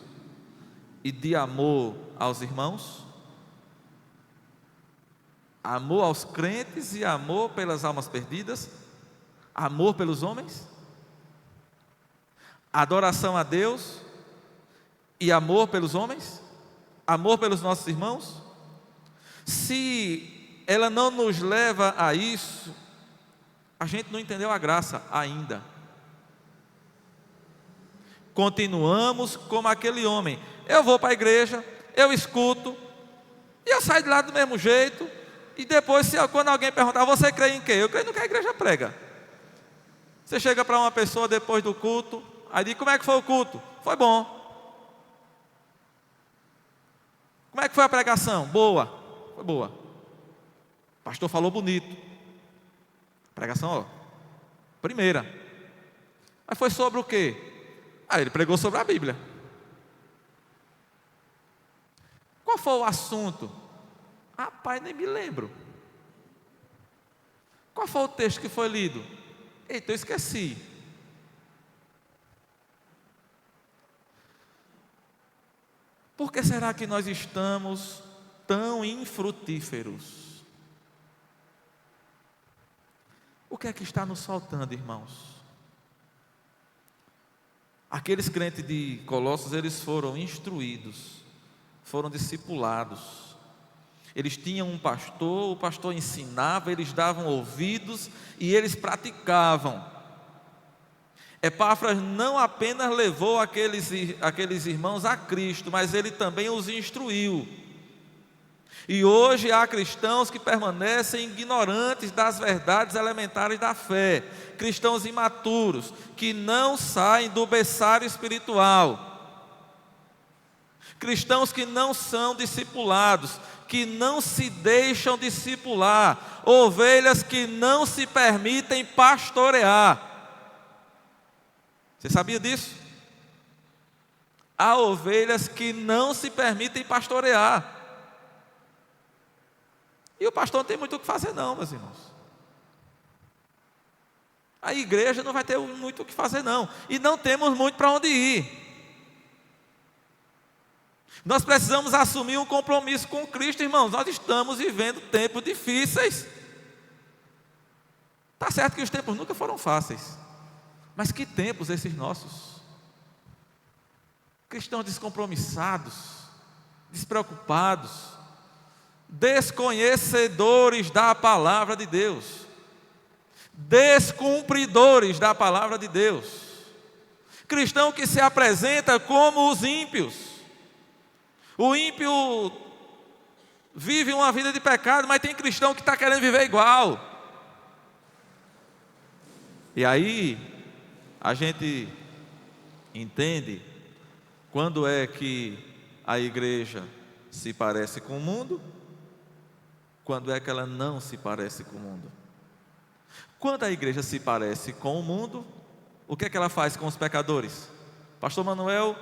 e de amor aos irmãos? Amor aos crentes e amor pelas almas perdidas? Amor pelos homens? Adoração a Deus e amor pelos homens? Amor pelos nossos irmãos? Se ela não nos leva a isso, a gente não entendeu a graça ainda. Continuamos como aquele homem: eu vou para a igreja, eu escuto, e eu saio de lá do mesmo jeito. E depois, quando alguém perguntar: você crê em quê? Eu creio no que a igreja prega. Você chega para uma pessoa depois do culto, aí diz: como é que foi o culto? Foi bom. Como é que foi a pregação? Boa. Foi boa. O pastor falou bonito. Pregação, ó, primeira. Mas foi sobre o quê? Ele pregou sobre a Bíblia. Qual foi o assunto? Rapaz, nem me lembro. Qual foi o texto que foi lido? Eita, eu esqueci. Por que será que nós estamos tão infrutíferos? O que é que está nos faltando, irmãos? Aqueles crentes de Colossos, eles foram instruídos, foram discipulados. Eles tinham um pastor, o pastor ensinava, eles davam ouvidos e eles praticavam. Epáfras não apenas levou aqueles irmãos a Cristo, mas ele também os instruiu. E hoje há cristãos que permanecem ignorantes das verdades elementares da fé, cristãos imaturos, que não saem do berçário espiritual, cristãos que não são discipulados, que não se deixam discipular, ovelhas que não se permitem pastorear. Você sabia disso? Há ovelhas que não se permitem pastorear. E o pastor não tem muito o que fazer não, meus irmãos. A igreja não vai ter muito o que fazer não. E não temos muito para onde ir. Nós precisamos assumir um compromisso com Cristo, irmãos. Nós estamos vivendo tempos difíceis. Está certo que os tempos nunca foram fáceis. Mas que tempos esses nossos? Cristãos descompromissados, despreocupados, desconhecedores da palavra de Deus, descumpridores da palavra de Deus, cristão que se apresenta como os ímpios. O ímpio vive uma vida de pecado, mas tem cristão que está querendo viver igual. E aí a gente entende quando é que a igreja se parece com o mundo, quando é que ela não se parece com o mundo. Quando a igreja se parece com o mundo, o que é que ela faz com os pecadores? Pastor Manuel,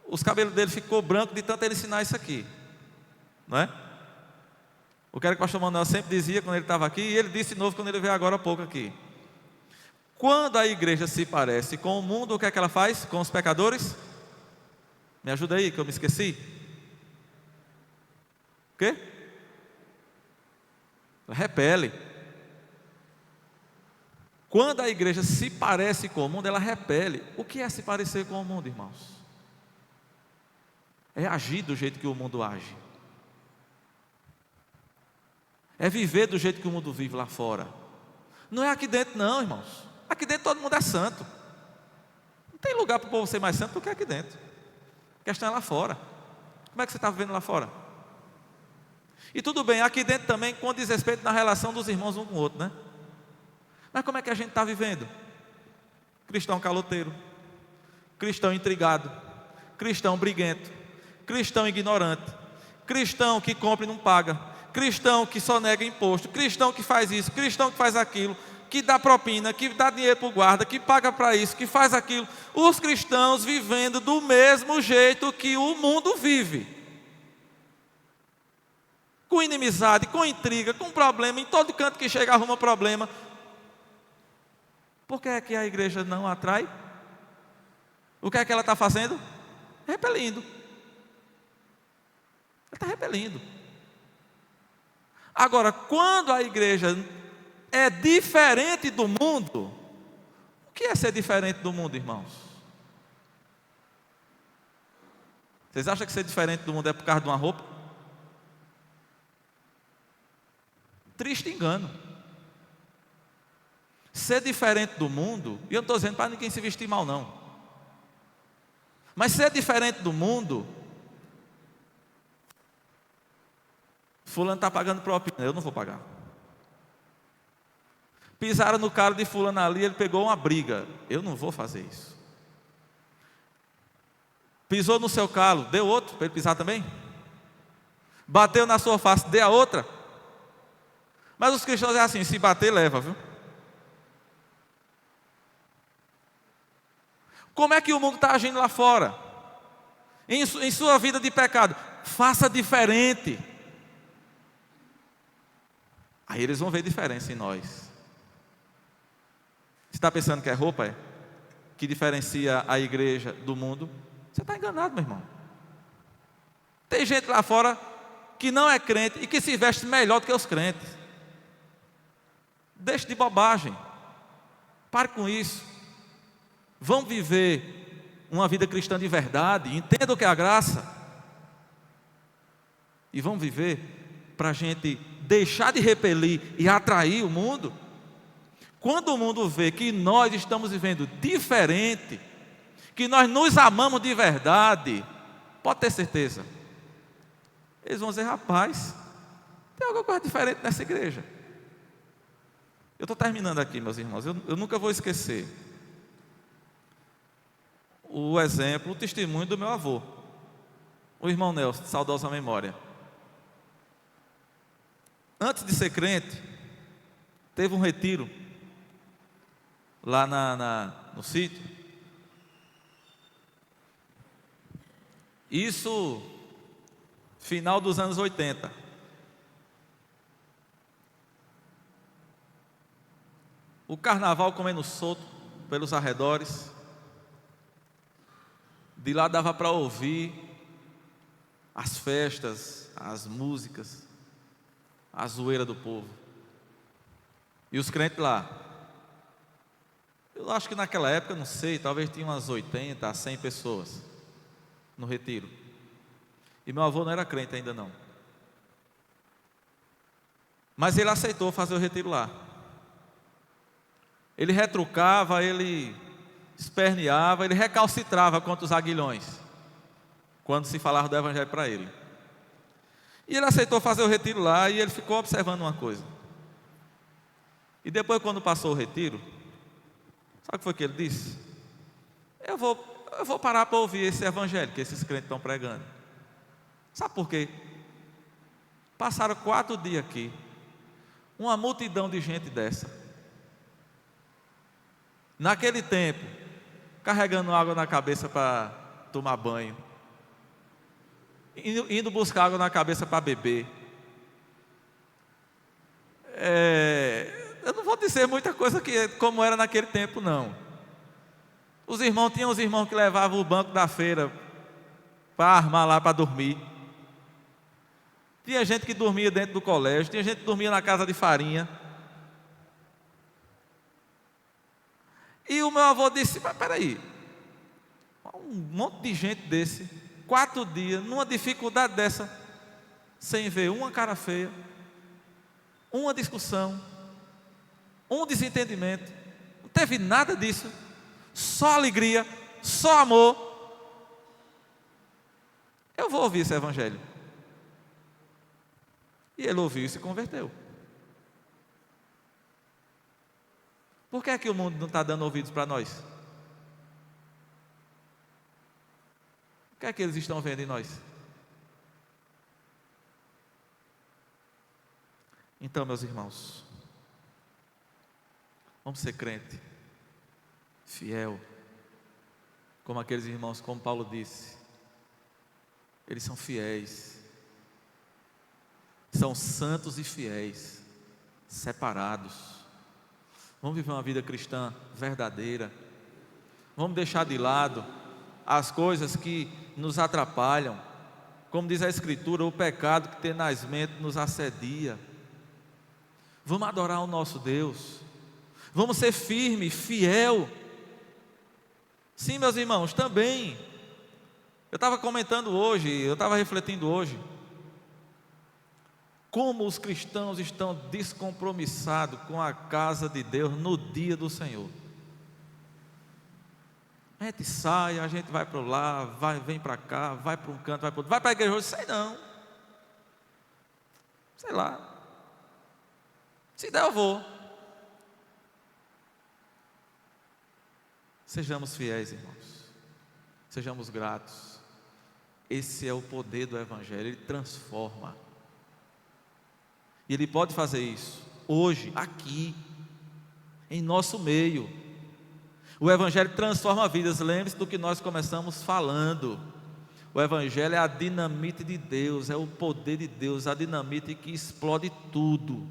os cabelos dele ficou branco de tanto ele ensinar isso aqui, não é? O que era que o pastor Manuel sempre dizia quando ele estava aqui, e ele disse de novo quando ele veio agora há pouco aqui. Quando a igreja se parece com o mundo, o que é que ela faz com os pecadores? Me ajuda aí que eu me esqueci. O quê? Ela repele. Quando a igreja se parece com o mundo, ela repele. O que é se parecer com o mundo, irmãos? É agir do jeito que o mundo age. É viver do jeito que o mundo vive lá fora. Não é aqui dentro não, irmãos. Aqui dentro todo mundo é santo. Não tem lugar para o povo ser mais santo do que aqui dentro. A questão é lá fora. Como é que você está vivendo lá fora? E tudo bem, aqui dentro também com diz respeito na relação dos irmãos um com o outro, né? Mas como é que a gente está vivendo? Cristão caloteiro, cristão intrigado, cristão briguento, cristão ignorante, cristão que compra e não paga, cristão que só nega imposto, cristão que faz isso, cristão que faz aquilo, que dá propina, que dá dinheiro para o guarda, que paga para isso, que faz aquilo. Os cristãos vivendo do mesmo jeito que o mundo vive. Com inimizade, com intriga, com problema, em todo canto que chega arruma problema. Por que é que a igreja não atrai? O que é que ela está fazendo? Repelindo. Ela está repelindo. Agora, quando a igreja é diferente do mundo, o que é ser diferente do mundo, irmãos? Vocês acham que ser diferente do mundo é por causa de uma roupa? Triste engano. Ser diferente do mundo, e eu não estou dizendo para ninguém se vestir mal não, mas ser diferente do mundo, fulano está pagando propina, eu não vou pagar. Pisaram no cara de fulano ali, ele pegou uma briga, eu não vou fazer isso. Pisou no seu calo, deu outro para ele pisar também? Bateu na sua face, dê a outra? Mas os cristãos é assim, se bater leva, viu? Como é que o mundo está agindo lá fora? Em sua vida de pecado, faça diferente. Aí eles vão ver diferença em nós. Você está pensando que é roupa, que diferencia a igreja do mundo? Você está enganado, meu irmão. Tem gente lá fora que não é crente e que se veste melhor do que os crentes. Deixe de bobagem. Pare com isso. Vão viver uma vida cristã de verdade. Entenda o que é a graça. E vão viver para a gente deixar de repelir e atrair o mundo. Quando o mundo vê que nós estamos vivendo diferente, que nós nos amamos de verdade, pode ter certeza, eles vão dizer: rapaz, tem alguma coisa diferente nessa igreja. Eu estou terminando aqui, meus irmãos. Eu nunca vou esquecer o exemplo, o testemunho do meu avô, o irmão Nelson, de saudosa memória. Antes de ser crente, teve um retiro lá no sítio. Isso, final dos anos 80. O carnaval comendo solto pelos arredores. De lá dava para ouvir as festas, as músicas, a zoeira do povo. E os crentes lá. Eu acho que naquela época, não sei, talvez tinha umas 80 a 100 pessoas no retiro. E meu avô não era crente ainda não. Mas ele aceitou fazer o retiro lá. Ele retrucava, ele esperneava, ele recalcitrava contra os aguilhões, quando se falava do evangelho para ele. E ele aceitou fazer o retiro lá, e ele ficou observando uma coisa. E depois, quando passou o retiro, sabe o que foi que ele disse? Eu vou parar para ouvir esse evangelho que esses crentes estão pregando. Sabe por quê? Passaram 4 dias aqui, uma multidão de gente dessa. Naquele tempo, carregando água na cabeça para tomar banho, indo buscar água na cabeça para beber. Eu não vou dizer muita coisa como era naquele tempo, não. Tinham os irmãos que levavam o banco da feira para armar lá para dormir. Tinha gente que dormia dentro do colégio, tinha gente que dormia na casa de farinha. E o meu avô disse: mas peraí, um monte de gente desse, 4 dias, numa dificuldade dessa, sem ver uma cara feia, uma discussão, um desentendimento, não teve nada disso, só alegria, só amor. Eu vou ouvir esse evangelho. E ele ouviu e se converteu. Por que é que o mundo não está dando ouvidos para nós? O que é que eles estão vendo em nós? Então, meus irmãos, vamos ser crente, fiel, como aqueles irmãos, como Paulo disse, eles são fiéis, são santos e fiéis, separados. Vamos viver uma vida cristã verdadeira. Vamos deixar de lado as coisas que nos atrapalham. Como diz a Escritura, o pecado que tenazmente nos assedia. Vamos adorar o nosso Deus. Vamos ser firme, fiel. Sim, meus irmãos, também. Eu estava comentando hoje, eu estava refletindo hoje, como os cristãos estão descompromissados com a casa de Deus no dia do Senhor. A gente sai, a gente vai para lá, vem para cá, vai para um canto, vai para outro, vai para a igreja hoje, sei não, sei lá, se der eu vou. Sejamos fiéis, irmãos, sejamos gratos. Esse é o poder do evangelho, ele transforma. E ele pode fazer isso hoje, aqui, em nosso meio. O evangelho transforma vidas. Lembre-se do que nós começamos falando. O evangelho é a dinamite de Deus, é o poder de Deus, a dinamite que explode tudo.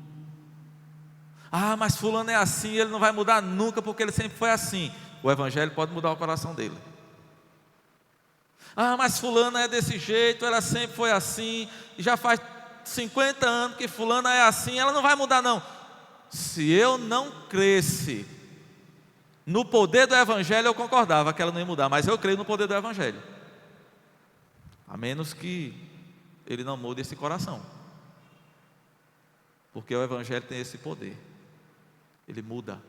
Ah, mas fulano é assim, ele não vai mudar nunca porque ele sempre foi assim. O evangelho pode mudar o coração dele. Ah, mas fulana é desse jeito, ela sempre foi assim, e já faz 50 anos que fulana é assim, ela não vai mudar não. Se eu não cresce no poder do Evangelho, eu concordava que ela não ia mudar, mas eu creio no poder do Evangelho. A menos que ele não mude esse coração. Porque o Evangelho tem esse poder. Ele muda.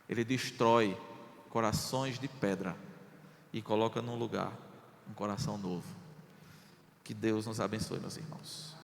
Ele destrói corações de pedra e coloca num lugar um coração novo. Que Deus nos abençoe, meus irmãos.